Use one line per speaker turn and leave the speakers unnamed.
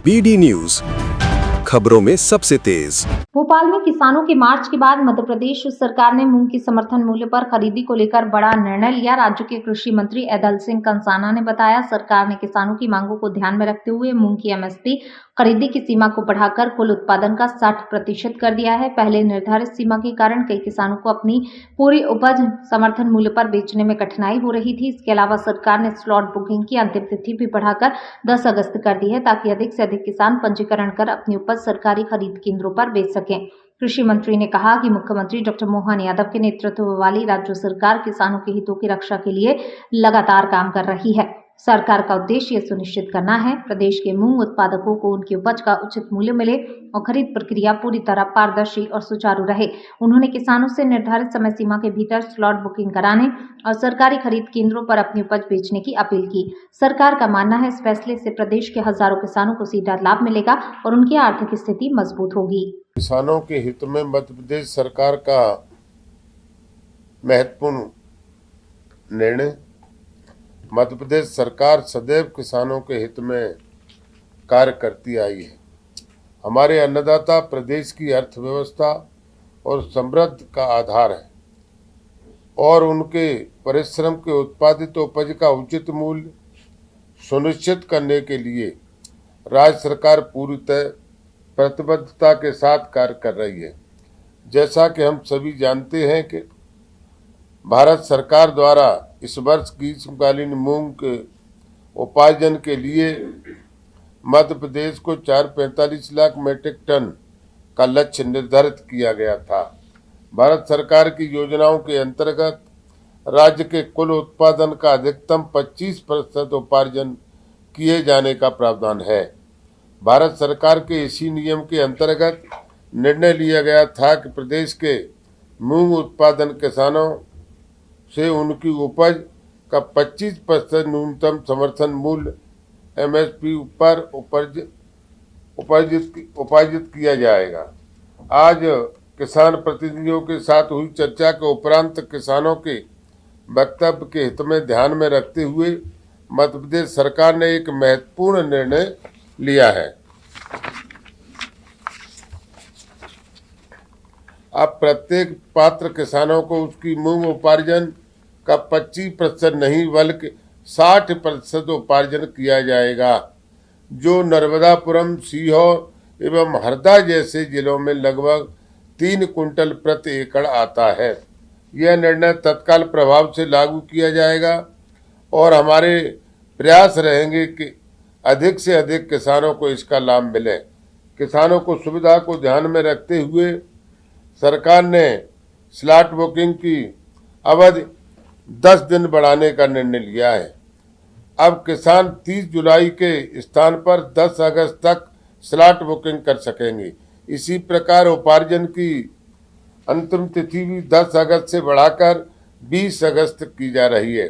BD news, खबरों में सबसे तेज।
भोपाल में किसानों के मार्च के बाद मध्य प्रदेश सरकार ने मूंग की समर्थन मूल्य पर खरीदी को लेकर बड़ा निर्णय लिया। राज्य के कृषि मंत्री ऐदल सिंह कंसाना ने बताया, सरकार ने किसानों की मांगों को ध्यान में रखते हुए मूंग की MSP खरीदी की सीमा को बढ़ाकर कुल उत्पादन का 60% कर दिया है। पहले निर्धारित सीमा के कारण कई किसानों को अपनी पूरी उपज समर्थन मूल्य पर बेचने में कठिनाई हो रही थी। इसके अलावा सरकार ने स्लॉट बुकिंग की अंतिम तिथि भी बढ़ाकर 10 अगस्त कर दी है, ताकि अधिक से अधिक किसान पंजीकरण कर अपनी उपज सरकारी खरीद केंद्रों पर बेच सकें। कृषि मंत्री ने कहा कि मुख्यमंत्री डॉक्टर मोहन यादव के नेतृत्व वाली राज्य सरकार किसानों के हितों की रक्षा के लिए लगातार काम कर रही है। सरकार का उद्देश्य ये सुनिश्चित करना है प्रदेश के मूंग उत्पादकों को उनकी उपज का उचित मूल्य मिले और खरीद प्रक्रिया पूरी तरह पारदर्शी और सुचारू रहे। उन्होंने किसानों से निर्धारित समय सीमा के भीतर स्लॉट बुकिंग कराने और सरकारी खरीद केंद्रों पर अपनी उपज बेचने की अपील की। सरकार का मानना है, इस फैसले से प्रदेश के हजारों किसानों को सीधा लाभ मिलेगा और उनकी आर्थिक स्थिति मजबूत होगी।
किसानों के हित में मध्य प्रदेश सरकार का महत्वपूर्ण निर्णय। मध्य प्रदेश सरकार सदैव किसानों के हित में कार्य करती आई है। हमारे अन्नदाता प्रदेश की अर्थव्यवस्था और समृद्धि का आधार है और उनके परिश्रम के उत्पादित उपज का उचित मूल्य सुनिश्चित करने के लिए राज्य सरकार पूर्णतः प्रतिबद्धता के साथ कार्य कर रही है। जैसा कि हम सभी जानते हैं कि भारत सरकार द्वारा इस वर्ष ग्रीष्मकालीन मूंग के उपार्जन के लिए मध्य प्रदेश को 445 लाख मीट्रिक टन का लक्ष्य निर्धारित किया गया था। भारत सरकार की योजनाओं के अंतर्गत राज्य के कुल उत्पादन का अधिकतम 25% उपार्जन किए जाने का प्रावधान है। भारत सरकार के इसी नियम के अंतर्गत निर्णय लिया गया था कि प्रदेश के मूंग उत्पादन किसानों से उनकी उपज का 25% न्यूनतम समर्थन मूल्य MSP पर उपार्जित किया जाएगा। आज किसान प्रतिनिधियों के साथ हुई चर्चा के उपरांत किसानों के वक्तव्य के हित में ध्यान में रखते हुए मध्य प्रदेश सरकार ने एक महत्वपूर्ण निर्णय लिया है। अब प्रत्येक पात्र किसानों को उसकी मूंग उपार्जन का 25% नहीं बल्कि 60% उपार्जन किया जाएगा, जो नर्मदापुरम, सीहोर एवं हरदा जैसे जिलों में लगभग 3 कुंटल प्रति एकड़ आता है। यह निर्णय तत्काल प्रभाव से लागू किया जाएगा और हमारे प्रयास रहेंगे कि अधिक से अधिक किसानों को इसका लाभ मिले। किसानों को सुविधा को ध्यान में रखते हुए सरकार ने स्लॉट बुकिंग की अवधि 10 दिन बढ़ाने का निर्णय लिया है। अब किसान 30 जुलाई के स्थान पर 10 अगस्त तक स्लॉट बुकिंग कर सकेंगे। इसी प्रकार उपार्जन की अंतिम तिथि भी 10 अगस्त से बढ़ाकर 20 अगस्त की जा रही है।